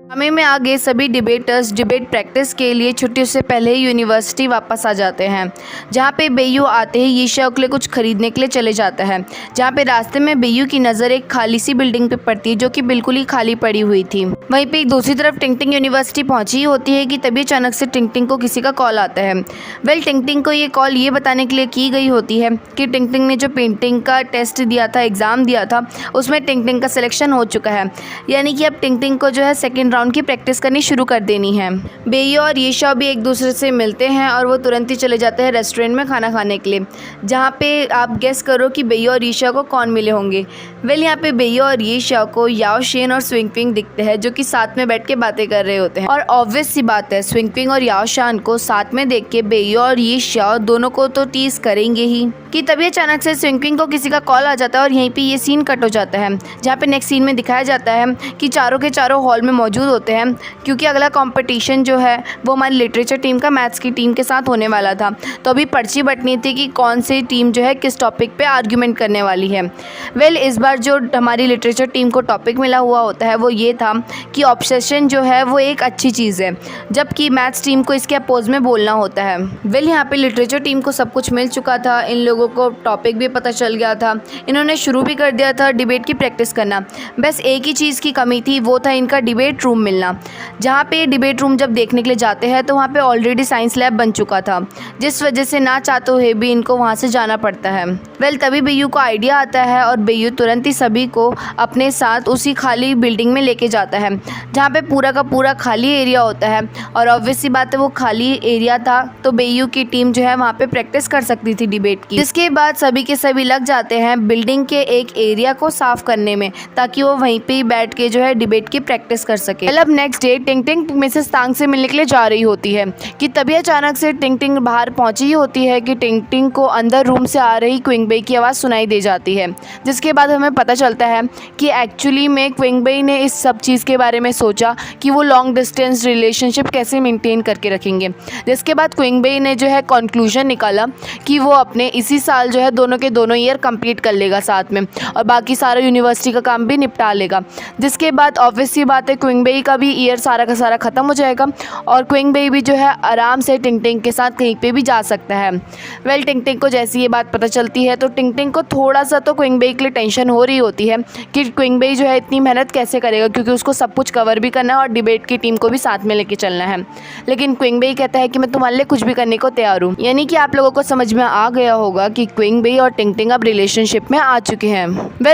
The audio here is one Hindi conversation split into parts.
समय में आगे सभी डिबेटर्स डिबेट प्रैक्टिस के लिए छुट्टी से पहले ही यूनिवर्सिटी वापस आ जाते हैं, जहां पे बेयू आते ही ईशा के लिए कुछ खरीदने के लिए चले जाता है। जहां पे रास्ते में बेयू की नज़र एक खाली सी बिल्डिंग पे पड़ती है जो कि बिल्कुल ही खाली पड़ी हुई थी। वहीं पे दूसरी तरफ टिंगटिंग यूनिवर्सिटी पहुंची ही होती है कि तभी अचानक से टिंगटिंग को किसी का कॉल आता है। टिंगटिंग को ये कॉल ये बताने के लिए की गई होती है कि टिंगटिंग ने जो पेंटिंग का टेस्ट दिया था, एग्ज़ाम दिया था, उसमें टिंगटिंग का सिलेक्शन हो चुका है, यानी कि अब टिंगटिंग को जो है सेकेंड राउंड की प्रैक्टिस करनी शुरू कर देनी है। बेयू और ईशा भी एक दूसरे से मिलते हैं और वो तुरंत ही चले जाते हैं रेस्टोरेंट में खाना खाने के लिए, जहाँ पे आप गेस करो कि बेयू और ईशा को कौन मिले होंगे। यहाँ पे बेयू और ईशा को याओ शेन और स्विंगपिंग दिखते हैं जो कि साथ में बैठ के बातें कर रहे होते हैं। और ऑब्वियस सी बात है, स्विंगपिंग और याओ शान को साथ में देख के बेयू और ईशा दोनों को तो टीज करेंगे ही कि तभी अचानक से स्विंगपिंग को किसी का कॉल आ जाता है और यहीं पे ये सीन कट हो जाता है, जहाँ पे नेक्स्ट सीन में दिखाया जाता है कि चारों के चारों हॉल में मौजूद होते हैं, क्योंकि अगला कंपटीशन जो है वो हमारी लिटरेचर टीम का मैथ्स की टीम के साथ होने वाला था। तो अभी पर्ची बटनी थी कि कौन सी टीम जो है किस टॉपिक पे आर्ग्यूमेंट करने वाली है। इस बार जो हमारी लिटरेचर टीम को टॉपिक मिला हुआ होता है वो ये था कि ऑब्सेशन जो है वो एक अच्छी चीज़ है, जबकि मैथ्स टीम को इसके अपोज में बोलना होता है। यहाँ पे लिटरेचर टीम को सब कुछ मिल चुका था, इन लोगों को टॉपिक भी पता चल गया था, इन्होंने शुरू भी कर दिया था डिबेट की प्रैक्टिस करना। बस एक ही चीज़ की कमी थी, वो था इनका डिबेट रूम मिलना। जहाँ पे डिबेट रूम जब देखने के लिए जाते हैं तो वहाँ पे ऑलरेडी साइंस लैब बन चुका था, जिस वजह से ना चाहते हुए भी इनको वहाँ से जाना पड़ता है। तभी बेयू को आइडिया आता है और बेयू तुरंत ही सभी को अपने साथ उसी खाली बिल्डिंग में लेके जाता है, जहाँ पे पूरा का पूरा खाली एरिया होता है। और ऑब्वियस सी बात है, वो खाली एरिया था तो बेयू की टीम जो है वहाँ पे प्रैक्टिस कर सकती थी डिबेट की। जिसके बाद सभी के सभी लग जाते हैं बिल्डिंग के एक एरिया को साफ करने में, ताकि वो वहीं पे बैठ के जो है डिबेट की प्रैक्टिस कर सके। अब नेक्स्ट डे टिंगटिंग मिसेस तांग से मिलने के लिए जा रही होती है कि तभी अचानक से टिंगटिंग बाहर पहुंची ही होती है कि टिंगटिंग को अंदर रूम से आ रही क्विंगबेई की आवाज़ सुनाई दे जाती है। जिसके बाद हमें पता चलता है कि एक्चुअली में क्विंगबेई ने इस सब चीज़ के बारे में सोचा कि वो लॉन्ग डिस्टेंस रिलेशनशिप कैसे मेंटेन करके रखेंगे। जिसके बाद क्विंगबेई ने जो है कंक्लूजन निकाला कि वो अपने इसी साल जो है दोनों के दोनों ईयर कंप्लीट कर लेगा साथ में, और बाकी सारा यूनिवर्सिटी का काम भी निपटा लेगा। जिसके बाद ऑब्वियस सी बात है, क्विंगबेई का भी ईयर सारा का सारा ख़त्म हो जाएगा और क्विंगबेई भी जो है आराम से टिंगटिंग के साथ कहीं पे भी जा सकता है। टिंगटिंग को जैसी ये बात पता चलती है तो टिंगटिंग को थोड़ा सा तो क्विंगबेई के लिए टेंशन हो रही होती है कि क्विंगबेई जो है इतनी मेहनत कैसे करेगा, क्योंकि उसको सब कुछ कवर भी करना है और डिबेट की टीम को भी साथ में लेके चलना है। लेकिन क्विंगबेई कहता है कि मैं तुम्हारे लिए कुछ भी करने को तैयार हूँ। यानी कि आप लोगों को समझ में आ गया होगा कि क्विंगबेई और टिंगटिंग अब रिलेशनशिप में आ चुके हैं।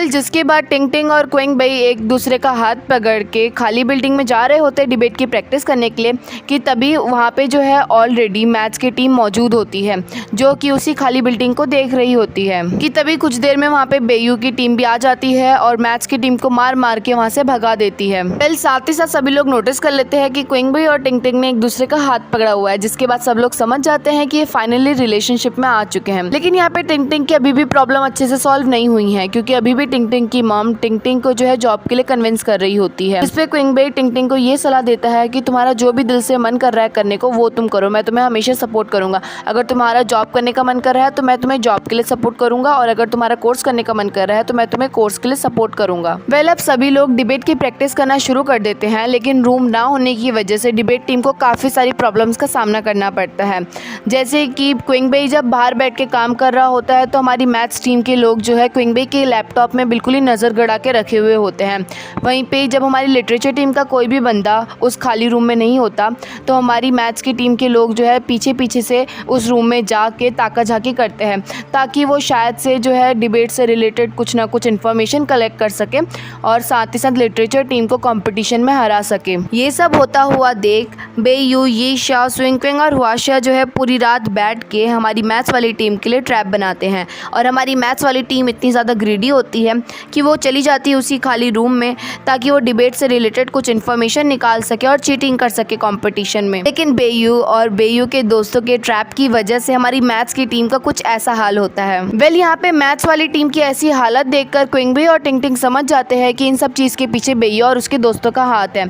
जिसके बाद टिंगटिंग और क्विंगबेई एक दूसरे का हाथ पकड़ के खाली बिल्डिंग में जा रहे होते हैं डिबेट की प्रैक्टिस करने के लिए कि तभी वहाँ पे जो है ऑलरेडी मैथ्स की टीम मौजूद होती है, जो कि उसी खाली बिल्डिंग को देख रही होती है कि तभी कुछ देर में वहाँ पे बेयू की टीम भी आ जाती है और मैथ्स की टीम को मार मार के वहाँ से भगा देती है। साथ ही साथ सभी लोग नोटिस कर लेते हैं कि क्विंगबेई और टिंगटिंग ने एक दूसरे का हाथ पकड़ा हुआ है, जिसके बाद सब लोग समझ जाते हैं कि ये फाइनली रिलेशनशिप में आ चुके हैं। लेकिन यहाँ पे टिंगटिंग की अभी भी प्रॉब्लम अच्छे से सॉल्व नहीं हुई है, क्योंकि अभी भी टिंगटिंग की मॉम टिंगटिंग को जो है जॉब के लिए कन्विंस कर रही होती है। इस पे क्विंगबेई टिंगटिंग को ये सलाह देता है कि तुम्हारा जो भी दिल से मन कर रहा है करने को वो तुम करो, मैं तुम्हें हमेशा सपोर्ट करूंगा। अगर तुम्हारा जॉब करने का मन कर रहा है तो मैं तुम्हें जॉब के लिए सपोर्ट करूंगा, और अगर तुम्हारा कोर्स करने का मन कर रहा है तो मैं तुम्हें कोर्स के लिए सपोर्ट करूंगा। अब सभी लोग डिबेट की प्रैक्टिस करना शुरू कर देते हैं, लेकिन रूम ना होने की वजह से डिबेट टीम को काफ़ी सारी प्रॉब्लम्स का सामना करना पड़ता है। जैसे कि क्विंगबेई जब बाहर बैठ के काम कर रहा होता है तो हमारी मैथ्स टीम के लोग जो है क्विंगबेई के लैपटॉप में बिल्कुल ही नज़र गड़ा के रखे हुए होते हैं। वहीं पे जब हमारी लिटरेचर टीम का कोई भी बंदा उस खाली रूम में नहीं होता तो हमारी मैथ्स की टीम के लोग जो है पीछे पीछे से उस रूम में जाके ताका झाकी करते हैं, ताकि वो शायद से जो है डिबेट से रिलेटेड कुछ ना कुछ इन्फॉर्मेशन कलेक्ट कर सके और साथ ही साथ लिटरेचर टीम को कंपटीशन में हरा सके। ये सब होता हुआ देख बेयू, ईशा, स्विंगपिंग और हुआशा जो है पूरी रात बैठ के हमारी मैथ्स वाली टीम के लिए ट्रैप बनाते हैं, और हमारी मैथ्स वाली टीम इतनी ज़्यादा ग्रीडी होती है कि वो चली जाती है उसी खाली रूम में ताकि वो डिबेट से रिलेटेड कुछ इन्फॉर्मेशन निकाल सके और चीटिंग कर सके कंपटीशन में। लेकिन बेयू और बेयू के दोस्तों के ट्रैप की वजह से हमारी मैथ्स की टीम का कुछ ऐसा हाल होता है। यहाँ पे मैथ्स वाली टीम की ऐसी हालत देखकर क्विंगबेई और टिंगटिंग समझ जाते हैं कि इन सब चीज़ के पीछे बेयू और उसके दोस्तों दोस्तों का हाथ है।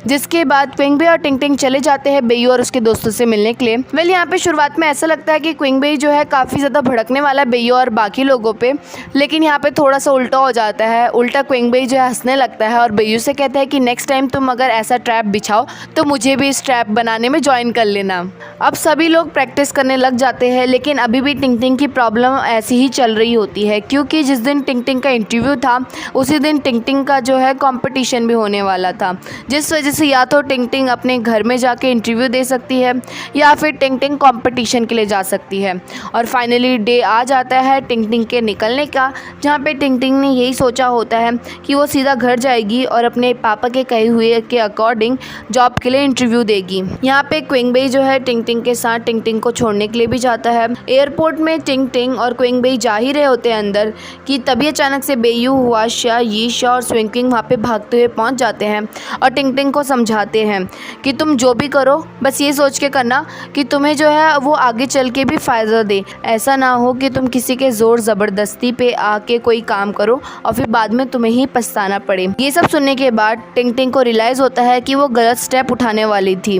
जिसके बाद क्विंगबे और टिंगटिंग चले जाते हैं बेयू और उसके दोस्तों से मिलने के लिए। वेल यहाँ पे शुरुआत में ऐसा लगता है कि क्विंगबे जो है काफ़ी ज़्यादा भड़कने वाला है बेयू और बाकी लोगों पे, लेकिन यहाँ पे थोड़ा सा उल्टा हो जाता है। उल्टा क्विंगबे जो है हंसने लगता है और बेयू से कहता है कि नेक्स्ट टाइम तुम अगर ऐसा ट्रैप बिछाओ तो मुझे भी इस ट्रैप बनाने में ज्वाइन कर लेना। अब सभी लोग प्रैक्टिस करने लग जाते हैं, लेकिन अभी भी टिंगटिंग की प्रॉब्लम ऐसी ही चल रही होती है, क्योंकि जिस दिन टिंगटिंग का इंटरव्यू था उसी दिन टिंगटिंग का जो है कंपटीशन भी होने वाला था, जिस वजह से या तो टिंगटिंग अपने घर में जाके इंटरव्यू दे सकती है या फिर टिंगटिंग कंपटीशन के लिए जा सकती है। और फाइनली डे आ जाता है टिंगटिंग के निकलने का, जहाँ पे टिंगटिंग ने यही सोचा होता है कि वो सीधा घर जाएगी और अपने पापा के कहे हुए के अकॉर्डिंग जॉब के लिए इंटरव्यू देगी। यहाँ पे क्विंगबे जो है टिंगटिंग के साथ टिंगटिंग को छोड़ने के लिए भी जाता है। एयरपोर्ट में टिंगटिंग और क्विंगबे जा ही रहे होते हैं अंदर कि तभी अचानक से बेयू, हुआशिया, यीशा और स्विंकिंग वहाँ पे भागते हुए पहुँच जाते हैं और टिंगटिंग को समझाते हैं कि तुम जो भी करो बस ये सोच के करना कि तुम्हें जो है वो आगे चल के भी फ़ायदा दे। ऐसा ना हो कि तुम किसी के ज़ोर ज़बरदस्ती पे आके कोई काम करो और फिर बाद में तुम्हें ही पछताना पड़े। ये सब सुनने के बाद टिंगटिंग को रियलाइज़ होता है कि वो गलत स्टेप उठाने वाली थी।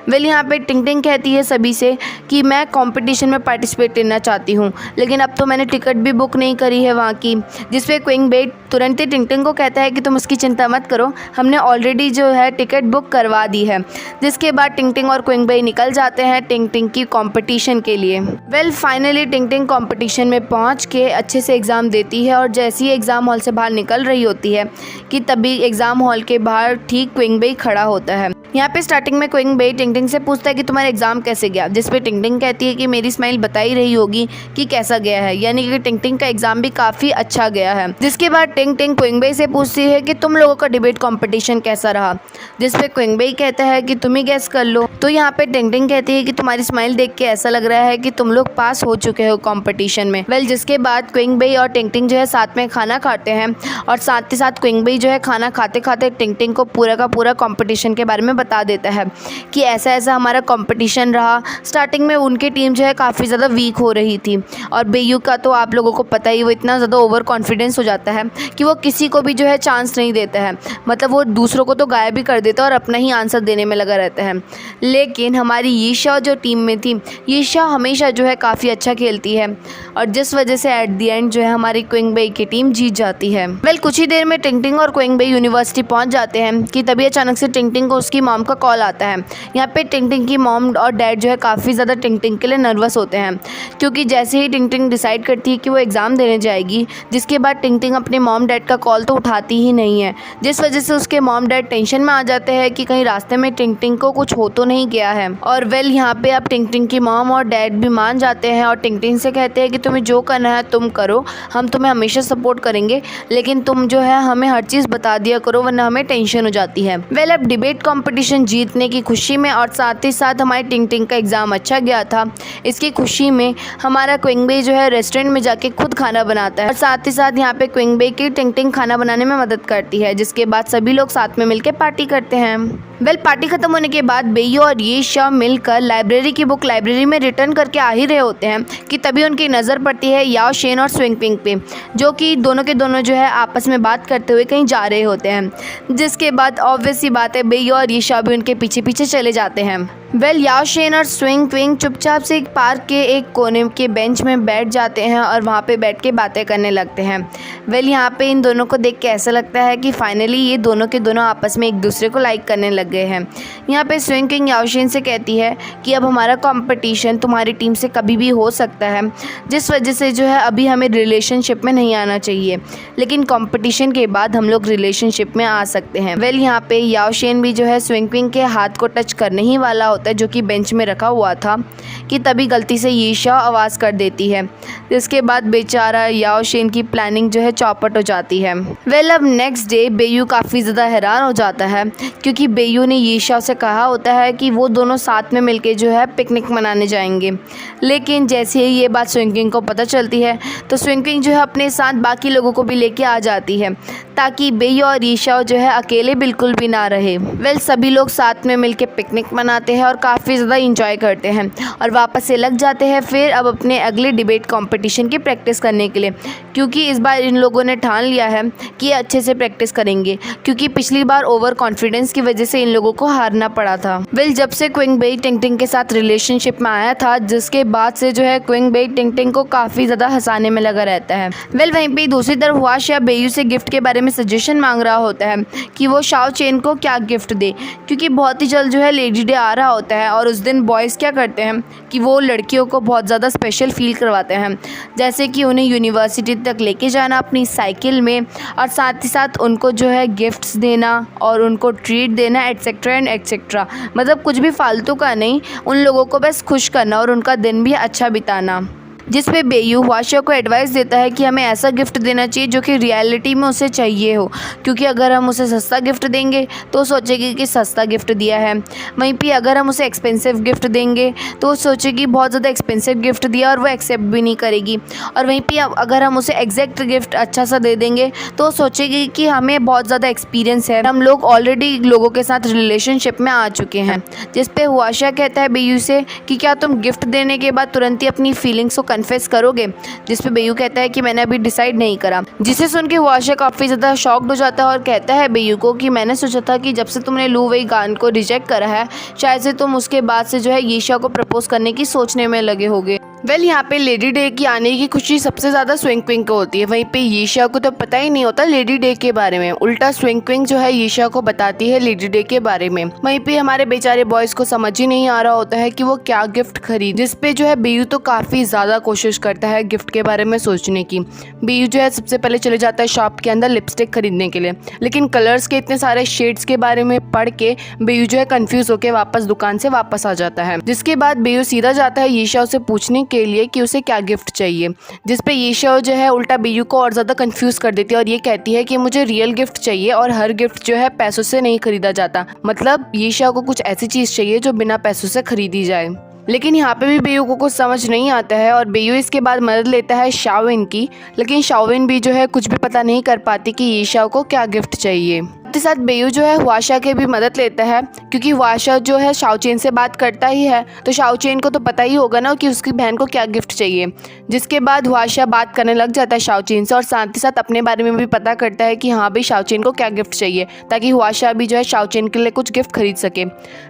वेल यहाँ पे टिंगटिंग कहती है सभी से कि मैं कंपटीशन में पार्टिसिपेट करना चाहती हूँ, लेकिन अब तो मैंने टिकट भी बुक नहीं करी है वहाँ की। जिस पे क्विंगबे तुरंत ही टिंगटिंग को कहता है कि तुम उसकी चिंता मत करो, हमने ऑलरेडी जो है टिकट बुक करवा दी है। जिसके बाद टिंगटिंग और क्विंगबे निकल जाते हैं टिंगटिंग की कंपटीशन के लिए। वेल फाइनली टिंगटिंग कंपटीशन में पहुँच के अच्छे से एग्ज़ाम देती है और जैसे ही एग्ज़ाम हॉल से बाहर निकल रही होती है कि तभी एग्ज़ाम हॉल के बाहर ठीक क्विंगबे खड़ा होता है। यहाँ पे स्टार्टिंग में क्विंगबे टिंगटिंग से पूछता है कि तुम्हारा एग्ज़ाम कैसे गया, जिस पे टिंगटिंग कहती है कि मेरी स्माइल बता ही रही होगी कि कैसा गया है, यानी कि टिंगटिंग का एग्ज़ाम भी काफ़ी अच्छा गया है। जिसके बाद टिंगटिंग क्विंगबे से पूछती है कि तुम लोगों का डिबेट कंपटीशन कैसा रहा, जिस पे क्विंगबे कहता है कि तुम ही गेस कर लो। तो यहाँ पे टिंगटिंग कहती है कि तुम्हारी स्माइल देख के ऐसा लग रहा है कि तुम लोग पास हो चुके हो कंपटीशन में। वेल जिसके बाद क्विंगबे और टिंगटिंग जो है साथ में खाना खाते हैं और साथ ही साथ क्विंगबे जो है खाना खाते खाते टिंगटिंग को पूरा का पूरा कंपटीशन के बारे में बता देता है कि ऐसा ऐसा हमारा कंपटीशन रहा। स्टार्टिंग में उनकी टीम जो है काफ़ी ज़्यादा वीक हो रही थी और बेयू का तो आप लोगों को पता ही, वो इतना ज़्यादा ओवर कॉन्फिडेंस हो जाता है कि वो किसी को भी जो है चांस नहीं देता है, मतलब वो दूसरों को तो गायब भी कर देता है और अपना ही आंसर देने में लगा रहता है। लेकिन हमारी यीशा जो टीम में थी, यीशा हमेशा जो है काफ़ी अच्छा खेलती है और जिस वजह से एट द एंड जो है हमारी क्विंगबे की टीम जीत जाती है। वेल कुछ ही देर में टिंगटिंग और क्विंगबे यूनिवर्सिटी पहुंच जाते हैं कि तभी अचानक से टिंगटिंग को उसकी मॉम का कॉल आता है। यहाँ पे टिंगटिंग की मॉम और डैड जो है काफ़ी ज़्यादा टिंगटिंग के लिए नर्वस होते हैं, क्योंकि जैसे ही टिंगटिंग डिसाइड करती है कि वो एग्ज़ाम देने जाएगी, जिसके बाद टिंगटिंग अपने मॉम डैड का कॉल तो उठाती ही नहीं है, जिस वजह से उसके मॉम डैड टेंशन में आ जाते हैं कि कहीं रास्ते में टिंगटिंग को कुछ हो तो नहीं गया है। और वेल यहाँ पे अब टिंगटिंग की मॉम और डैड भी मान जाते हैं और टिंगटिंग से कहते हैं कि तुम्हें जो करना है तुम करो, हम तुम्हें हमेशा सपोर्ट करेंगे, लेकिन तुम जो है हमें हर चीज़ बता दिया करो वरना हमें टेंशन हो जाती है। वेल अब डिबेट कंपटीशन जीतने की खुशी में और साथ ही साथ हमारे टिंगटिंग का एग्ज़ाम अच्छा गया था, इसकी खुशी में हमारा क्विंगबे जो है रेस्टोरेंट में जाके खुद खाना बनाता है और साथ ही साथ यहाँ पे क्विंगबे की टिंगटिंग खाना बनाने में मदद करती है, जिसके बाद सभी लोग साथ में मिलकर पार्टी करते हैं। वेल पार्टी खत्म होने के बाद बेयू और यीशा मिलकर लाइब्रेरी की बुक लाइब्रेरी में रिटर्न करके आ ही रहे होते हैं कि तभी उनकी नज़र पड़ती है याओ शेन और स्विंगपिंग पे, जो कि दोनों के दोनों जो है आपस में बात करते हुए कहीं जा रहे होते हैं। जिसके बाद ऑब्वियस सी बात है बेयू और यीशा भी उनके पीछे पीछे चले जाते हैं। वेल याओ शेन और स्विंगपिंग चुपचाप से एक पार्क के एक कोने के बेंच में बैठ जाते हैं और वहाँ पे बैठ के बातें करने लगते हैं। वेल यहाँ पे इन दोनों को देख के ऐसा लगता है कि फाइनली ये दोनों के दोनों आपस में एक दूसरे को लाइक करने लग गए हैं। यहाँ पे स्विंगपिंग याओ शेन से कहती है कि अब हमारा कंपटीशन तुम्हारी टीम से कभी भी हो सकता है, जिस वजह से जो है अभी हमें रिलेशनशिप में नहीं आना चाहिए, लेकिन कंपटीशन के बाद हम लोग रिलेशनशिप में आ सकते हैं। वेल यहाँ पे याओ शेन भी जो है स्विंगपिंग के हाथ को टच करने ही वाला होता है, जो कि बेंच में रखा हुआ था, कि तभी गलती से यीशा आवाज़ कर देती है, जिसके बाद बेचारा याओ शेन की प्लानिंग जो है चौपट हो जाती है। वेल अब नेक्स्ट डे बेयू काफ़ी ज़्यादा हैरान हो जाता है, क्योंकि बेयू ने यीशा से कहा होता है कि वो दोनों साथ में मिलके जो है पिकनिक मनाने जाएंगे, लेकिन जैसे ही ये बात स्विंगपिंग को पता चलती है तो स्विंगपिंग जो है अपने साथ बाकी लोगों को भी लेके आ जाती है, ताकि बेयू और यीशाओ जो है अकेले बिल्कुल भी ना रहे। वेल सभी लोग साथ में मिलकर पिकनिक मनाते हैं और काफ़ी ज़्यादा इंजॉय करते हैं और वापस से लग जाते हैं फिर अब अपने अगले डिबेट कंपटीशन की प्रैक्टिस करने के लिए, क्योंकि इस बार इन लोगों ने ठान लिया है कि अच्छे से प्रैक्टिस करेंगे, क्योंकि पिछली बार ओवर कॉन्फिडेंस की वजह से इन लोगों को हारना पड़ा था। वेल जब से क्विंग बेई टिंगटिंग के साथ रिलेशनशिप में आया था, जिसके बाद से जो है क्विंग बेई टिंगटिंग को काफ़ी ज़्यादा हंसाने में लगा रहता है। वेल वहीं पे दूसरी तरफ हुआशिया बेयू से गिफ्ट के बारे में सजेशन मांग रहा होता है कि वो शाओ चेन को क्या गिफ्ट दे, क्योंकि बहुत ही जल्द जो है लेडी डे आ रहा होता है और उस दिन बॉयज़ क्या करते हैं कि वो लड़कियों को बहुत ज़्यादा स्पेशल फील करवाते हैं, जैसे कि उन्हें यूनिवर्सिटी तक लेके जाना अपनी साइकिल में और साथ ही साथ उनको जो है गिफ्ट्स देना और उनको ट्रीट देना एट्सेट्रा एंड एट्सेट्रा। मतलब कुछ भी फालतू का नहीं, उन लोगों को बस खुश करना और उनका दिन भी अच्छा बिताना। जिस पे बेयू हुआशिया को एडवाइस देता है कि हमें ऐसा गिफ्ट देना चाहिए जो कि रियलिटी में उसे चाहिए हो, क्योंकि अगर हम उसे सस्ता गिफ्ट देंगे तो सोचेगी कि सस्ता गिफ्ट दिया है। वहीं पे अगर हम उसे एक्सपेंसिव गिफ्ट देंगे तो वो सोचेगी बहुत ज़्यादा एक्सपेंसिव गिफ्ट दिया और वो एक्सेप्ट भी नहीं करेगी। और वहीं पे अगर हम उसे एग्जैक्ट गिफ्ट अच्छा सा दे देंगे तो वो सोचेगी कि हमें बहुत ज़्यादा एक्सपीरियंस है, हम लोग ऑलरेडी लोगों के साथ रिलेशनशिप में आ चुके हैं। जिस पे हुआशिया कहता है बेयू से कि क्या तुम गिफ्ट देने के बाद तुरंत ही अपनी फीलिंग्स को कन्फेस करोगे, जिस पे बेयू कहता है कि मैंने अभी डिसाइड नहीं करा। जिसे सुन के हुआशिया काफ़ी ज़्यादा शॉक्ड हो जाता है और कहता है बेयू को कि मैंने सोचा था कि जब से तुमने लू वेई गान को रिजेक्ट करा है शायद से तुम उसके बाद से जो है यीशा को प्रपोज करने की सोचने में लगे होगे। वेल यहाँ पे लेडी डे की आने की खुशी सबसे ज़्यादा स्विंग क्विंग को होती है, वहीं पे यीशा को तो पता ही नहीं होता लेडी डे के बारे में। उल्टा स्विंग क्विंग जो है यीशा को बताती है लेडी डे के बारे में। वहीं पे हमारे बेचारे बॉयज़ को समझ ही नहीं आ रहा होता है कि वो क्या गिफ्ट खरीद, जिस पे जो है बेयू तो काफ़ी ज़्यादा कोशिश करता है गिफ्ट के बारे में सोचने की। बेयू जो है सबसे पहले चले जाता है शॉप के अंदर लिपस्टिक खरीदने के लिए, लेकिन कलर्स के इतने सारे शेड्स के बारे में पढ़ के बेयू जो है कंफ्यूज होकर वापस दुकान से वापस आ जाता है। जिसके बाद बेयू सीधा जाता है यीशा से पूछने के लिए कि उसे क्या गिफ्ट चाहिए, जिस पे यीशा जो है उल्टा बेयू को और ज़्यादा कंफ्यूज कर देती है और ये कहती है कि मुझे रियल गिफ्ट चाहिए और हर गिफ्ट जो है पैसों से नहीं खरीदा जाता। मतलब यीशा को कुछ ऐसी चीज़ चाहिए जो बिना पैसों से खरीदी जाए। लेकिन यहाँ पे भी बेयू को कुछ समझ नहीं आता है और बेयू इसके बाद मदद लेता है शाओविन की, लेकिन शाओविन भी जो है कुछ भी पता नहीं कर पाती कि यीशा को क्या गिफ्ट चाहिए। साथ ही साथ बेयू जो है हुआशिया की भी मदद लेता है, क्योंकि हुआशिया जो है शाओचेन से बात करता ही है तो शाओचेन को तो पता ही होगा ना कि उसकी बहन को क्या गिफ्ट चाहिए। जिसके बाद हुआशिया बात करने लग जाता है शाओचेन से और साथ ही साथ अपने बारे में भी पता करता है कि हाँ भाई शाओचेन को क्या गिफ्ट चाहिए, ताकि हुआशिया भी जो है शाओचेन के लिए कुछ गिफ्ट खरीद सके।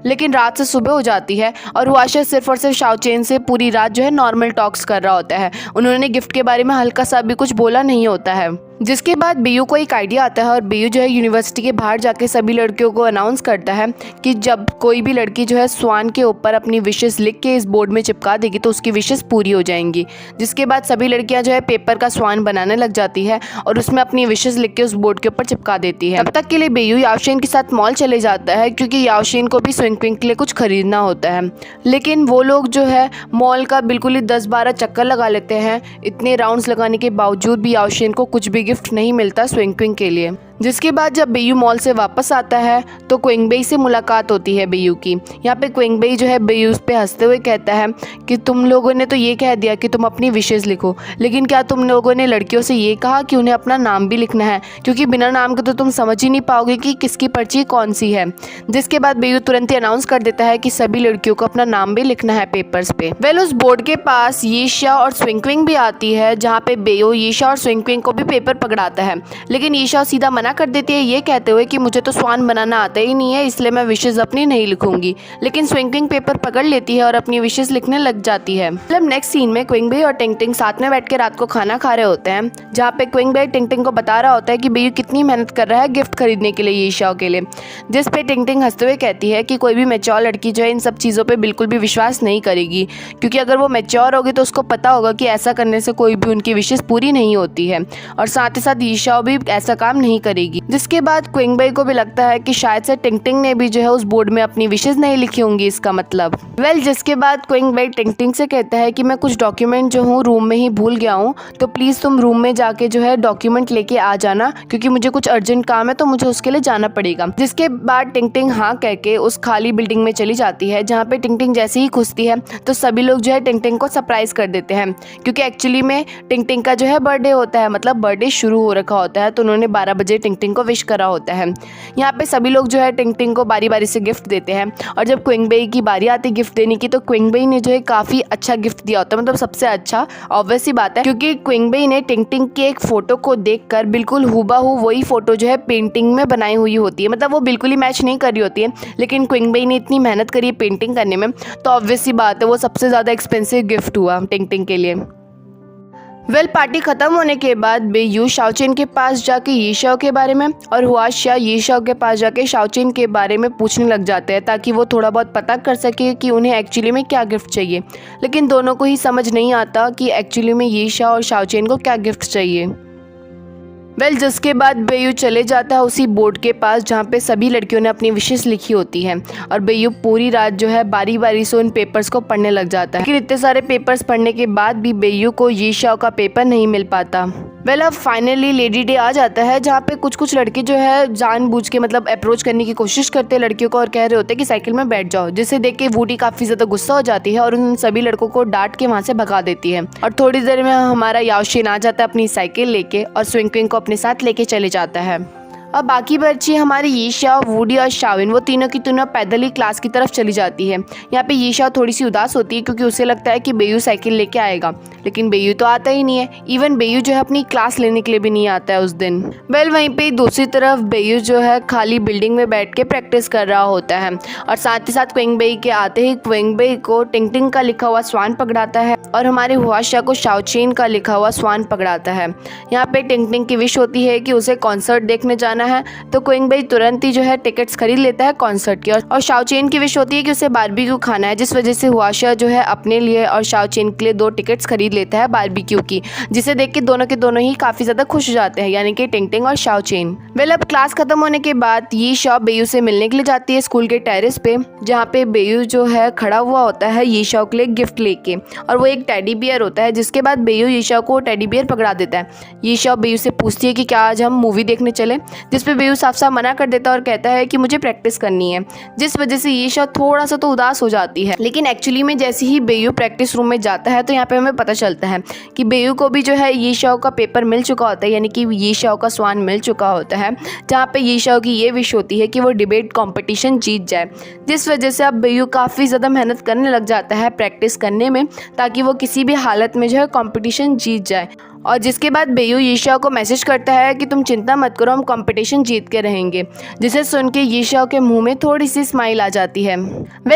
लेकिन रात से सुबह हो जाती है और हुआशिया सिर्फ और सिर्फ शाओचेन से पूरी रात जो है नॉर्मल टॉक्स कर रहा होता है। उन्होंने गिफ्ट के बारे में हल्का सा भी कुछ बोला नहीं होता है। जिसके बाद बेयू को एक आइडिया आता है और बेयू जो है यूनिवर्सिटी के बाहर जाके सभी लड़कियों को अनाउंस करता है कि जब कोई भी लड़की जो है स्वान के ऊपर अपनी विशेस लिख के इस बोर्ड में चिपका देगी तो उसकी विशेस पूरी हो जाएंगी। जिसके बाद सभी लड़कियां जो है पेपर का स्वान बनाने लग जाती है और उसमें अपनी विशेस लिख के उस बोर्ड के ऊपर चिपका देती है। तब तक के लिए बेयू याओशिन के साथ मॉल चले जाता है, क्योंकि याओशिन को भी स्विंग क्विंग के लिए कुछ खरीदना होता है। लेकिन वो लोग जो है मॉल का बिल्कुल ही 10-12 चक्कर लगा लेते हैं। इतने राउंड्स लगाने के बावजूद भी याओशिन को कुछ भी गिफ्ट नहीं मिलता स्विंग क्विंग के लिए। जिसके बाद जब बेयू मॉल से वापस आता है तो क्विंग बेई से मुलाकात होती है बेयू की। यहाँ पे क्विंग बेई जो है बेयू पे हंसते हुए कहता है कि तुम लोगों ने तो ये कह दिया कि तुम अपनी विशेज़ लिखो, लेकिन क्या तुम लोगों ने लड़कियों से ये कहा कि उन्हें अपना नाम भी लिखना है, क्योंकि बिना नाम के तो तुम समझ ही नहीं पाओगे कि किसकी पर्ची कौन सी है। जिसके बाद बेयू तुरंत ही अनाउंस कर देता है कि सभी लड़कियों को अपना नाम भी लिखना है पेपर्स पे। वेल उस बोर्ड के पास यीशा और स्विंग क्विंग भी आती है, जहाँ पे बेयू यीशा और स्विंग क्विंग को भी पेपर पकड़ाता है, लेकिन यीशा सीधा मना कर देती है ये कहते हुए कि मुझे तो स्वान बनाना आता ही नहीं है, इसलिए मैं विशेष अपनी नहीं लिखूंगी। लेकिन स्विंग क्विंग पेपर पकड़ लेती है और अपनी विशेष लिखने लग जाती है। मतलब नेक्स्ट सीन में क्विंग बेई और टिंग टिंग साथ में बैठ के रात को खाना खा रहे होते हैं, जहाँ पे क्विंग बेई टिंग टिंग को बता रहा होता है कि बेयू कितनी मेहनत कर रहा है गिफ्ट खरीदने के लिए यीशा के लिए। जिस पे टिंग टिंग हंसते हुए कहती है कि कोई भी मैच्योर लड़की जो है इन सब चीज़ों पर बिल्कुल भी विश्वास नहीं करेगी, क्योंकि अगर वो मैच्योर होगी तो उसको पता होगा कि ऐसा करने से कोई भी उनकी विशेष पूरी नहीं होती है, और साथ ही साथ यीशा भी ऐसा काम नहीं करेगी। जिसके बाद क्विंग बेई को भी लगता है कि शायद से टिंग टिंग ने भी जो है उस बोर्ड में अपनी विशेष नहीं लिखी होंगी इसका मतलब। वेल जिसके बाद क्विंग बेई टिंग टिंग से कहता है कि मैं कुछ डॉक्यूमेंट जो हूँ रूम में ही भूल गया हूँ, तो प्लीज़ तुम रूम में जाके जो है डॉक्यूमेंट लेके आ जाना, क्योंकि मुझे कुछ अर्जेंट काम है तो मुझे उसके लिए जाना पड़ेगा। जिसके बाद टिंग टिंग हाँ कह के उस खाली बिल्डिंग में चली जाती है, जहाँ पे टिंग टिंग जैसे ही घुसती है तो सभी लोग जो है टिंग टिंग को सरप्राइज कर देते हैं, क्योंकि एक्चुअली में टिंग टिंग का जो है बर्थडे होता है, मतलब बर्थडे शुरू हो रखा होता है, तो उन्होंने 12 बजे टिंगटिंग को विश करा होता है। यहाँ पे सभी लोग जो है टिंगटिंग को बारी बारी से गिफ्ट देते हैं और जब क्विंगबेई की बारी आती है गिफ्ट देने की तो क्विंगबेई ने जो है काफ़ी अच्छा गिफ्ट दिया होता है, मतलब सबसे अच्छा। ऑब्वियस सी बात है क्योंकि क्विंगबेई ने टिंगटिंग की एक फ़ोटो को देखकर बिल्कुल हूबहू वही फ़ोटो जो है पेंटिंग में बनाई हुई होती है, मतलब वो बिल्कुल ही मैच नहीं कर रही होती है। लेकिन क्विंगबेई ने इतनी मेहनत करी है पेंटिंग करने में तो ऑब्वियस सी बात है वो सबसे ज़्यादा एक्सपेंसिव गिफ्ट हुआ टिंगटिंग के लिए। पार्टी ख़त्म होने के बाद बेयू शाओचेन के पास जाके यीशाओ के बारे में और हुआशिया यीशाओ के पास जाके शाओचेन के बारे में पूछने लग जाते हैं ताकि वो थोड़ा बहुत पता कर सके कि उन्हें एक्चुअली में क्या गिफ्ट चाहिए। लेकिन दोनों को ही समझ नहीं आता कि एक्चुअली में यीशाओ और शाओचेन को क्या गिफ्ट चाहिए। जिसके बाद बेयू चले जाता है उसी बोर्ड के पास जहाँ पे सभी लड़कियों ने अपनी विशेष लिखी होती हैं और बेयू पूरी रात जो है बारी बारी से उन पेपर्स को पढ़ने लग जाता है। लेकिन इतने सारे पेपर्स पढ़ने के बाद भी बेयू को यीशाओ का पेपर नहीं मिल पाता। अब फाइनली लेडी डे आ जाता है जहाँ पे कुछ लड़के जो है जानबूझ के मतलब अप्रोच करने की कोशिश करते हैं लड़कियों को और कह रहे होते हैं कि साइकिल में बैठ जाओ, जिसे देख के वूडी काफ़ी ज़्यादा गुस्सा हो जाती है और उन सभी लड़कों को डांट के वहाँ से भगा देती है। और थोड़ी देर में हमारा याओशिन आ जाता है अपनी साइकिल लेके और स्विंगक्विंग को अपने साथ लेके चले जाता है। अब बाकी बच्चे हमारे यीशाओ, वूडी और शाओविन वो तीनों की तीनों पैदल ही क्लास की तरफ चली जाती है। यहाँ पे यीशाओ थोड़ी सी उदास होती है क्योंकि उसे लगता है कि बेयू साइकिल लेके आएगा, लेकिन बेयू तो आता ही नहीं है। इवन बेयू जो है अपनी क्लास लेने के लिए भी नहीं आता है उस दिन। वहीं पे दूसरी तरफ बेयू जो है खाली बिल्डिंग में बैठ के प्रैक्टिस कर रहा होता है और साथ ही साथ क्विंगबेई के आते ही क्विंगबेई को टिंगटिंग का लिखा हुआ स्वान पकड़ाता है और हमारे हुआशिया को शाओचेन का लिखा हुआ स्वान पकड़ाता है। यहाँ पे टिंगटिंग की विश होती है कि उसे कॉन्सर्ट देखने जाना है तो क्विंगबेई तुरंत ही जो है टिकट्स खरीद लेता है कॉन्सर्ट की और शाओचेन की विश होती है कि उसे बारबेक्यू खाना है, जिस वजह से हुआशिया जो है अपने लिए और शाओचेन के लिए 2 टिकट्स खरीद लेता है बारबेक्यू की, जिसे देख के दोनों के दोनों ही काफ़ी ज़्यादा खुश हो जाते हैं, यानी कि टिंगटिंग और शाओचेन। अब क्लास खत्म होने के बाद यीशाओ बेयू से मिलने के लिए जाती है स्कूल के टेरेस पे, जहाँ पे बेयू जो है खड़ा हुआ होता है यीशाओ के लिए गिफ्ट लेके और वो एक टेडी बियर होता है। जिसके बाद बेयू यीशाओ को टेडी बियर पकड़ा देता है। यीशाओ बेयू से पूछती है कि क्या आज हम मूवी देखने चले, जिस पे बेयू साफ साफ मना कर देता है और कहता है कि मुझे प्रैक्टिस करनी है, जिस वजह से यीशाओ थोड़ा सा तो उदास हो जाती है। लेकिन एक्चुअली में जैसे ही बेयू प्रैक्टिस रूम में जाता है तो यहाँ पे हमें पता चलता है कि बेयू को भी जो है यीशाओ का पेपर मिल चुका होता है, यानी कि यीशाओ का स्वान मिल चुका होता है, जहाँ पे यीशाओ की ये विश होती है कि वो डिबेट कॉम्पिटिशन जीत जाए, जिस वजह से अब बेयू काफ़ी ज़्यादा मेहनत करने लग जाता है प्रैक्टिस करने में ताकि वो किसी भी हालत में जो है कॉम्पिटिशन जीत जाए। और जिसके बाद बेयू यीशाओ को मैसेज करता है कि तुम चिंता मत करो, हम कंपटीशन जीत के रहेंगे, जिसे सुन के यीशाओ के मुंह में थोड़ी सी स्माइल आ जाती है।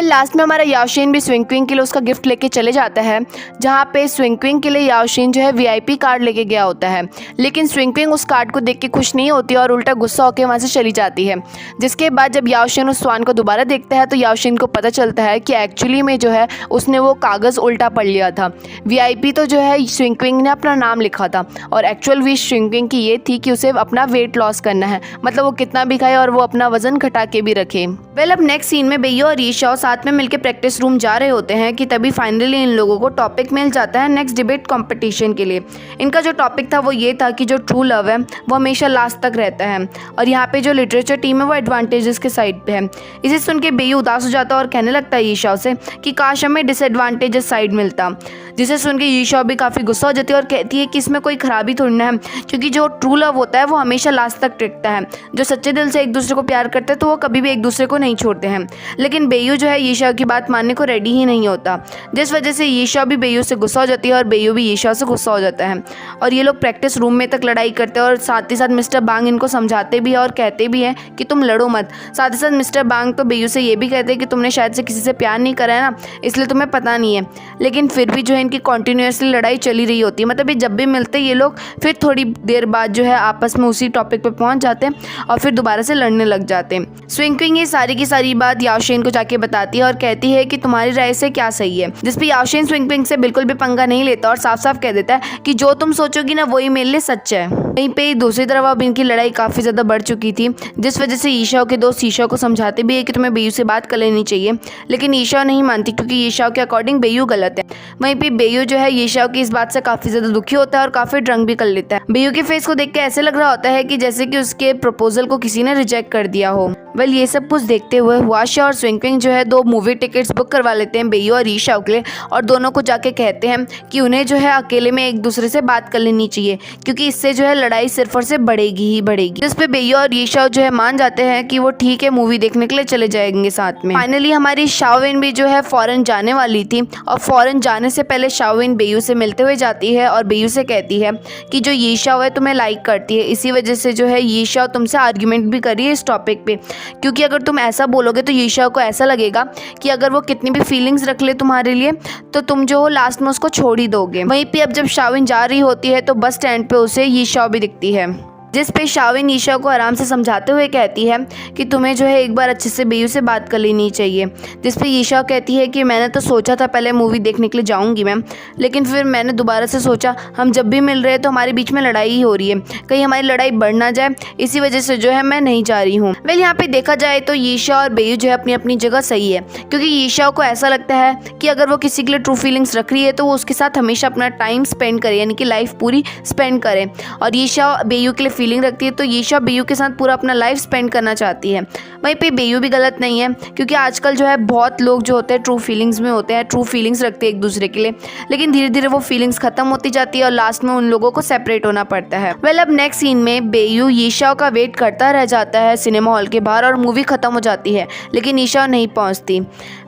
लास्ट में हमारा याओशिन भी स्विंगक्विंग के लिए उसका गिफ्ट लेके चले जाता है, जहाँ पे स्विंगक्विंग के लिए याओशिन जो है VIP कार्ड लेके गया होता है, लेकिन स्विंगक्विंग उस कार्ड को देख के खुश नहीं होती और उल्टा गुस्सा होकर वहाँ से चली जाती है। जिसके बाद जब याओशिन उस स्वान को दोबारा देखता है तो याओशिन को पता चलता है कि एक्चुअली में जो है उसने वो कागज़ उल्टा पढ़ लिया था। VIP तो जो है स्विंगक्विंग ने अपना नाम लिखा था और एक्चुअल विश स्विंगक्विंग की ये थी कि उसे अपना वेट लॉस करना है, मतलब वो कितना भी खाए और वो अपना वजन घटा के भी रखे। अब नेक्स्ट सीन में बेयू और यीशाओ साथ में मिलकर प्रैक्टिस रूम जा रहे होते हैं कि तभी फाइनली इन लोगों को टॉपिक मिल जाता है नेक्स्ट डिबेट कंपटीशन के लिए। इनका जो टॉपिक था वो ये था कि जो ट्रू लव है वो हमेशा लास्ट तक रहता है और यहाँ पे जो लिटरेचर टीम है वो एडवांटेजेस के साइड पे है। इसे सुन के बेयू उदास हो जाता है और कहने लगता है यीशाओ से कि काश हमें डिसएडवांटेजेस साइड मिलता, जिसे सुन के यीशाओ भी काफ़ी गुस्सा हो जाती है और कहती है कि इसमें कोई खराबी थोड़ी ना है, क्योंकि जो ट्रू लव होता है वो हमेशा लास्ट तक टिकता है। जो सच्चे दिल से एक दूसरे को प्यार करते हैं तो वो कभी भी एक दूसरे को नहीं छोड़ते हैं। लेकिन बेयू जो है यीशाओ की बात मानने को रेडी ही नहीं होता, जिस वजह से यीशाओ भी बेयू से गुस्सा हो जाती है और बेयू भी यीशाओ से गुस्सा हो जाता है और ये लोग प्रैक्टिस रूम में तक लड़ाई करते हैं और साथ ही साथ मिस्टर बांग इनको समझाते भी हैं और कहते भी हैं कि तुम लड़ो मत। साथ ही साथ मिस्टर बांग तो बेयू से ये भी कहते हैं कि तुमने शायद से किसी से प्यार नहीं करा है ना, इसलिए तुम्हें पता नहीं है। लेकिन फिर भी जो है इनकी कॉन्टीन्यूसली लड़ाई चली रही होती है, मतलब ये जब भी मिलते ये लोग फिर थोड़ी देर बाद जो है आपस में उसी टॉपिक पे पहुंच जाते हैं और फिर दोबारा से लड़ने लग जाते हैं। स्विंगक्विंग ये सारी की सारी बात याओशिन को जाके बताती है और कहती है कि तुम्हारी राय से क्या सही है, जिस पे याओशिन स्विंगक्विंग से बिल्कुल भी पंगा नहीं लेता और साफ साफ कह देता है कि जो तुम सोचोगी ना वही मेरे लिए सच है। वहीं पे दूसरी तरफ अब इनकी लड़ाई काफ़ी ज़्यादा बढ़ चुकी थी, जिस वजह से यीशाओ के दोस्त यीशाओ को समझाते भी है कि तुम्हें बेयू से बात कर लेनी चाहिए, लेकिन यीशाओ नहीं मानती क्योंकि यीशाओ के अकॉर्डिंग बेयू गलत है। वहीं पे बेयू जो है यीशाओ की इस बात से काफी ज्यादा दुखी होता है और काफी ड्रंक भी कर लेता है। बेयू के फेस को देख के ऐसे लग रहा होता है कि जैसे कि उसके प्रपोजल को किसी ने रिजेक्ट कर दिया हो। वेल ये सब कुछ देखते हुए हुआशा और स्विंगपिंग जो है 2 मूवी टिकट्स बुक करवा लेते हैं बेयू और यीशाओ के लिए, और दोनों को जाके कहते हैं कि उन्हें जो है अकेले में एक दूसरे से बात कर लेनी चाहिए, क्योंकि इससे जो है लड़ाई सिर्फ और सिर्फ बढ़ेगी ही बढ़ेगी। जिस पे बेयू और यीशाओ जो है मान जाते हैं कि वो ठीक है, मूवी देखने के लिए चले जाएंगे साथ में। फाइनली हमारी शाओविन भी जो है फॉरेन जाने वाली थी, और फॉरेन जाने से पहले शाओविन बेयू से मिलते हुए जाती है और बेयू से कहती है कि जो यीशाओ है तुम्हें लाइक करती है, इसी वजह से जो है यीशाओ तुमसे आर्ग्यूमेंट भी कर रही है इस टॉपिक पे, क्योंकि अगर तुम ऐसा बोलोगे तो यीशाओ को ऐसा लगेगा कि अगर वो कितनी भी फीलिंग्स रख ले तुम्हारे लिए तो तुम जो हो लास्ट में उसको छोड़ ही दोगे। वहीं पे अब जब शाओविन जा रही होती है तो बस स्टैंड पे उसे यीशाओ भी दिखती है, जिस पे शाओविन यीशाओ को आराम से समझाते हुए कहती है कि तुम्हें जो है एक बार अच्छे से बेयू से बात कर लेनी चाहिए। जिस पे यीशाओ कहती है कि मैंने तो सोचा था पहले मूवी देखने के लिए जाऊंगी मैम, लेकिन फिर मैंने दोबारा से सोचा हम जब भी मिल रहे हैं तो हमारे बीच में लड़ाई ही हो रही है, कहीं हमारी लड़ाई बढ़ ना जाए, इसी वजह से जो है मैं नहीं जा रही हूँ। वेल यहाँ पे देखा जाए तो यीशाओ और बेयू जो है अपनी अपनी जगह सही है, क्योंकि यीशाओ को ऐसा लगता है कि अगर वो किसी के लिए ट्रू फीलिंग्स रख रही है तो वो उसके साथ हमेशा अपना टाइम स्पेंड करे, यानी कि लाइफ पूरी स्पेंड करे, और यीशाओ बेयू के लिए फीलिंग रखती है तो यीशाओ बेयू के साथ पूरा अपना लाइफ स्पेंड करना चाहती है। वहीं पे बेयू भी गलत नहीं है, क्योंकि आजकल जो है बहुत लोग जो होते हैं ट्रू फीलिंग्स में होते हैं, ट्रू फीलिंग्स रखते हैं एक दूसरे के लिए, लेकिन धीरे धीरे वो फीलिंग्स खत्म होती जाती है और लास्ट में उन लोगों को सेपरेट होना पड़ता है। वेल अब नेक्स्ट सीन में बेयू यीशाओ का वेट करता रह जाता है सिनेमा हॉल के बाहर और मूवी खत्म हो जाती है, लेकिन यीशाओ नहीं पहुंचती।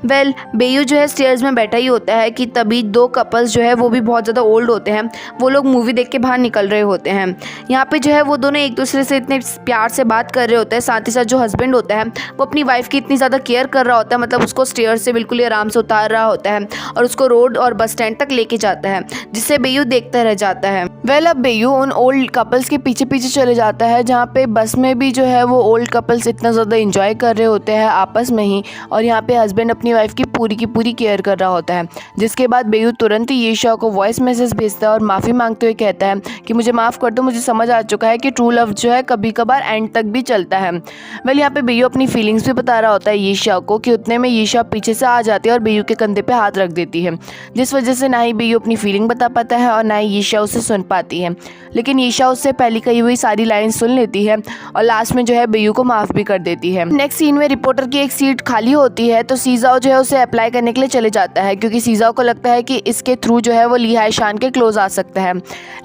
वेल बेयू जो है स्टेयर्स में बैठा ही होता है कि तभी 2 कपल्स जो है वो भी बहुत ज़्यादा ओल्ड होते हैं, वो लोग मूवी देख के बाहर निकल रहे होते हैं। यहाँ पे जो है वो दोनों एक दूसरे से इतने प्यार से बात कर रहे होते हैं, साथ ही साथ जो हस्बैंड होता है वो अपनी वाइफ की इतनी ज़्यादा केयर कर रहा होता है, मतलब उसको स्टेयर से बिल्कुल ही आराम से उतार रहा होता है और उसको रोड और बस स्टैंड तक लेके जाता है, जिससे बेयू देखता रह जाता है। वेल अब बेयू उन ओल्ड कपल्स के पीछे पीछे चले जाता है, जहाँ पे बस में भी जो है वो ओल्ड कपल्स इतना ज़्यादा इंजॉय कर रहे होते हैं आपस में ही, और यहाँ पे हस्बैंड अपनी वाइफ की पूरी केयर कर रहा होता है। जिसके बाद बेयू तुरंत ही यीशाओ को वॉइस मैसेज भेजता है और माफ़ी मांगते हुए कहता है कि मुझे माफ़ कर दो, मुझे समझ आ चुका है कि ट्रू लव जो है कभी कभार एंड तक भी चलता है। वेल यहाँ पे बेयू अपनी फीलिंग्स भी बता रहा होता है यीशाओ को, कि उतने में यीशाओ पीछे से आ जाती है और बेयू के कंधे पे हाथ रख देती है, जिस वजह से ना ही बेयू अपनी फीलिंग बता पाता है और ना ही यीशाओ उसे सुन पाती है, लेकिन यीशाओ उससे पहले कही हुई सारी लाइन सुन लेती है और लास्ट में जो है बेयू को माफ़ भी कर देती है। नेक्स्ट सीन में रिपोर्टर की एक सीट खाली होती है तो सीजाओ जो है उसे अप्लाई करने के लिए चले जाता है, क्योंकि सीजाओ को लगता है कि इसके थ्रू जो है वो ली हाई शान के क्लोज आ सकता है।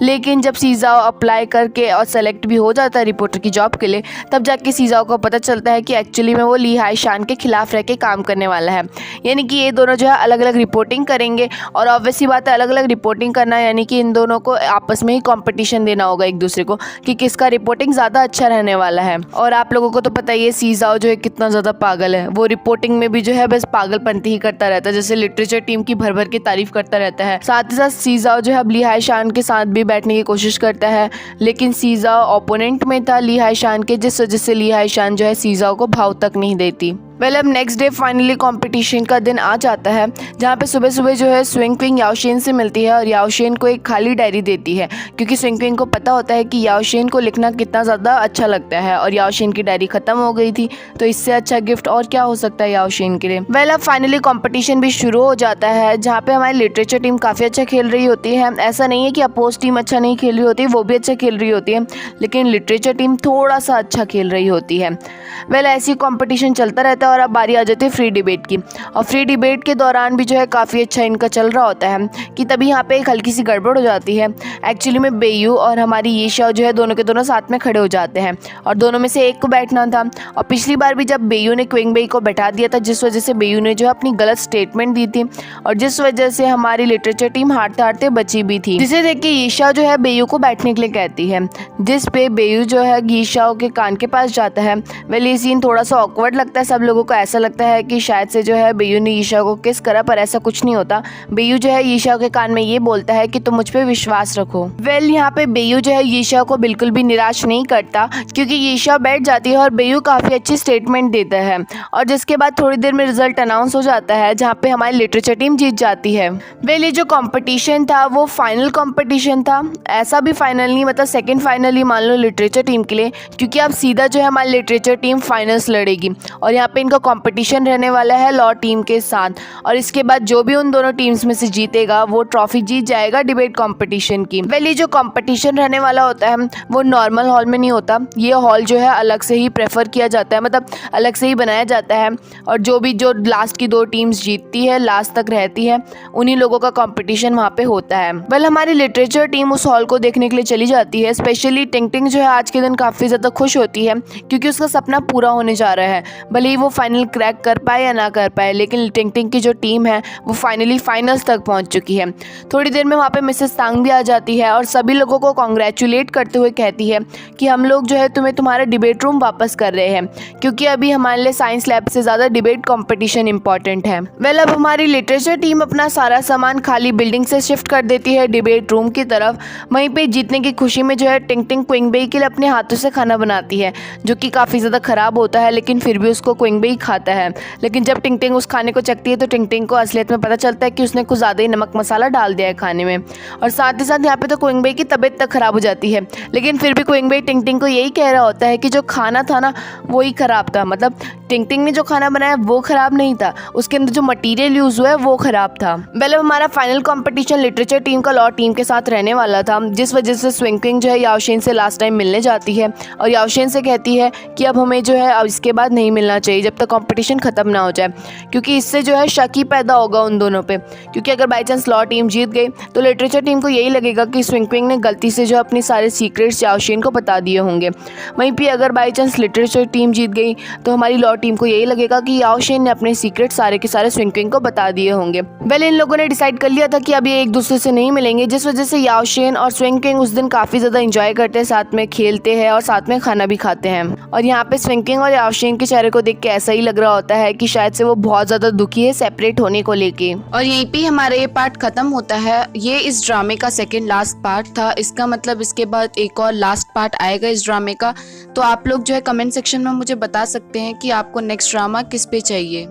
लेकिन जब सीजाओ अप्लाई करके और सेलेक्ट भी हो जाता है रिपोर्टर की जॉब के लिए, तब जाके सीजाओ को पता चलता है कि एक्चुअली में वो ली हाई शान के खिलाफ रह के काम करने वाला है, यानी कि ये दोनों जो है अलग अलग रिपोर्टिंग करेंगे, और ऑब्वियस सी बात है अलग अलग रिपोर्टिंग करना यानी कि इन दोनों को आपस में ही कंपटीशन देना होगा एक दूसरे को कि किसका रिपोर्टिंग ज़्यादा अच्छा रहने वाला है। और आप लोगों को तो पता ही है सीजाओ जो है कितना ज़्यादा पागल है, वो रिपोर्टिंग में भी जो है बस पागलपंती ही करता रहता है, जैसे लिटरेचर टीम की भर भर की तारीफ करता रहता है। साथ ही साथ सीजाओ जो है अब ली हाई शान के साथ भी बैठने की कोशिश करता है, लेकिन सीजाओ ओपोनेंट में था ली हाई शान के, जिस वजह से ली हाई शान जो है सीजाओ को भाव तक नहीं देती। वेल अब नेक्स्ट डे फाइनली कंपटीशन का दिन आ जाता है, जहाँ पे सुबह सुबह जो है स्विंगपिंग याओशिन से मिलती है और याओशिन को एक खाली डायरी देती है, क्योंकि स्विंगपिंग को पता होता है कि याओशिन को लिखना कितना ज़्यादा अच्छा लगता है और याओशिन की डायरी ख़त्म हो गई थी, तो इससे अच्छा गिफ्ट और क्या हो सकता है याओशिन के लिए। वेल अब फाइनली कॉम्पिटिशन भी शुरू हो जाता है, जहाँ पे हमारी लिटरेचर टीम काफ़ी अच्छा खेल रही होती है। ऐसा नहीं है कि अपोज टीम अच्छा नहीं खेल रही होती, वो भी अच्छा खेल रही होती है, लेकिन लिटरेचर टीम थोड़ा सा अच्छा खेल रही होती है। वेल ऐसी कॉम्पिटिशन चलता रहता है और अब बारी आ जाती है फ्री डिबेट की, और फ्री डिबेट के दौरान भी जो है काफ़ी अच्छा इनका चल रहा होता है कि तभी यहाँ पे एक हल्की सी गड़बड़ हो जाती है। एक्चुअली में बेयू और हमारी यीशाओ जो है दोनों के दोनों साथ में खड़े हो जाते हैं और दोनों में से एक को बैठना था, और पिछली बार भी जब बेयू ने क्विंग बेई को बैठा दिया था, जिस वजह से बेयू ने जो है अपनी गलत स्टेटमेंट दी थी और जिस वजह से हमारी लिटरेचर टीम हारते हारते बची भी थी, जिसे देख के यीशाओ जो है बेयू को बैठने के लिए कहती है, जिस पे बेयू जो है यीशाओ के कान के पास जाता है। वेल ये सीन थोड़ा सा ऑकवर्ड लगता है, सब लोगों को ऐसा लगता है कि शायद से जो है बेयू ने यीशाओ को किस करा, पर ऐसा कुछ नहीं होता। बेयू जो है यीशाओ के कान में ये बोलता है कि तुम मुझ पे विश्वास रखो। वेल यहाँ पे बेयू जो है यीशाओ को बिल्कुल भी निराश नहीं करता, क्योंकि यीशाओ बैठ जाती है और बेयू काफ़ी अच्छी स्टेटमेंट देता है, और जिसके बाद थोड़ी देर में रिजल्ट अनाउंस हो जाता है, जहाँ पे हमारी लिटरेचर टीम जीत जाती है। वेल ये जो कॉम्पिटिशन था वो फाइनल कॉम्पिटिशन था, ऐसा भी फाइनल नहीं, मतलब सेकेंड फाइनल ही मान लो लिटरेचर टीम के लिए, क्योंकि अब सीधा जो है हमारी लिटरेचर टीम फाइनल्स लड़ेगी और यहाँ पे इनका कंपटीशन रहने वाला है लॉ टीम के साथ, और इसके बाद जो भी उन दोनों टीम्स में से जीतेगा वो ट्रॉफी जीत जाएगा डिबेट कंपटीशन की। ये जो कंपटीशन रहने वाला होता है वो नॉर्मल हॉल में नहीं होता, ये हॉल जो है अलग से ही प्रेफर किया जाता है, मतलब अलग से ही बनाया जाता है, और जो लास्ट की 2 टीम्स जीतती है, लास्ट तक रहती है, उन्हीं लोगों का कंपटीशन वहाँ पे होता है। हमारी लिटरेचर टीम उस हॉल को देखने के लिए चली जाती है। स्पेशली टिंग जो है आज के दिन काफ़ी ज़्यादा खुश होती है क्योंकि उसका सपना पूरा होने जा रहा है। भले ही वो फाइनल क्रैक कर पाए या ना कर पाए, लेकिन टिंग की जो टीम है वो फाइनली फाइनल्स तक पहुंच चुकी है। थोड़ी देर में वहाँ पे मिसेस तांग भी आ जाती है और सभी लोगों को कॉन्ग्रेचुलेट करते हुए कहती है कि हम लोग जो है तुम्हारा डिबेट रूम वापस कर रहे हैं क्योंकि अभी हमारे लिए साइंस लैब से ज़्यादा डिबेट कॉम्पिटिशन इंपॉर्टेंट है। अब हमारी लिटरेचर टीम अपना सारा सामान खाली बिल्डिंग से शिफ्ट कर देती है डिबेट रूम की तरफ। वहीं पे जीतने की खुशी में जो है टिंग क्विंगबेई के लिए अपने हाथों से खाना बनाती है जो कि काफ़ी ज़्यादा ख़राब होता है, लेकिन फिर भी उसको क्विंगबेई खाता है। लेकिन जब टिंग उस खाने को चखती है तो टिंग को असलियत में पता चलता है कि उसने कुछ ज़्यादा ही नमक मसाला डाल दिया है खाने में, और साथ ही साथ यहाँ पे तो क्विंगबेई की तबीयत तक ख़राब हो जाती है। लेकिन फिर भी क्विंगबेई टिंग को यही कह रहा होता है कि जो खाना था ना वही ख़राब था, मतलब टिंग ने जो खाना बनाया वो ख़राब नहीं था, उसके अंदर जो मटीरियल यूज़ हुआ है वो ख़राब था। हमारा फाइनल कॉम्पिटिशन लिटरेचर टीम का लॉ टीम के साथ रहने वाला था, जिस वजह से स्विंकिंग जो है याओशेन से लास्ट टाइम मिलने जाती है और याओशेन से कहती है कि अब हमें जो है अब इसके बाद नहीं मिलना चाहिए जब तक कंपटीशन ख़त्म ना हो जाए, क्योंकि इससे जो है शक ही पैदा होगा उन दोनों पे। क्योंकि अगर बाई चांस लॉ टीम जीत गई तो लिटरेचर टीम को यही लगेगा कि स्विंकिंग ने गलती से जो अपने सारे सीक्रेट्स याओशेन को बता दिए होंगे। वहीं पर अगर बाई चांस लिटरेचर टीम जीत गई तो हमारी लॉ टीम को यही लगेगा कि याओशेन ने अपने सीक्रेट सारे के सारे स्विंकिंग को बता दिए होंगे। इन लोगों ने डिसाइड कर लिया था कि अब ये एक दूसरे से नहीं मिलेंगे, जिस वजह से याओशेन और स्विंकिंग उस दिन काफ़ी ज़्यादा एंजॉय करते हैं, साथ में खेलते हैं और साथ में खाना भी खाते हैं। और यहाँ पे स्विंकिंग और याओशेन के चेहरे को देख के ऐसा ही लग रहा होता है कि शायद से वो बहुत ज़्यादा दुखी है सेपरेट होने को लेके। और यहीं पे हमारा ये पार्ट ख़त्म होता है। ये इस ड्रामे का सेकेंड लास्ट पार्ट था, इसका मतलब इसके बाद एक और लास्ट पार्ट आएगा इस ड्रामे का। तो आप लोग जो है कमेंट सेक्शन में मुझे बता सकते हैं कि आपको नेक्स्ट ड्रामा किस पे चाहिए।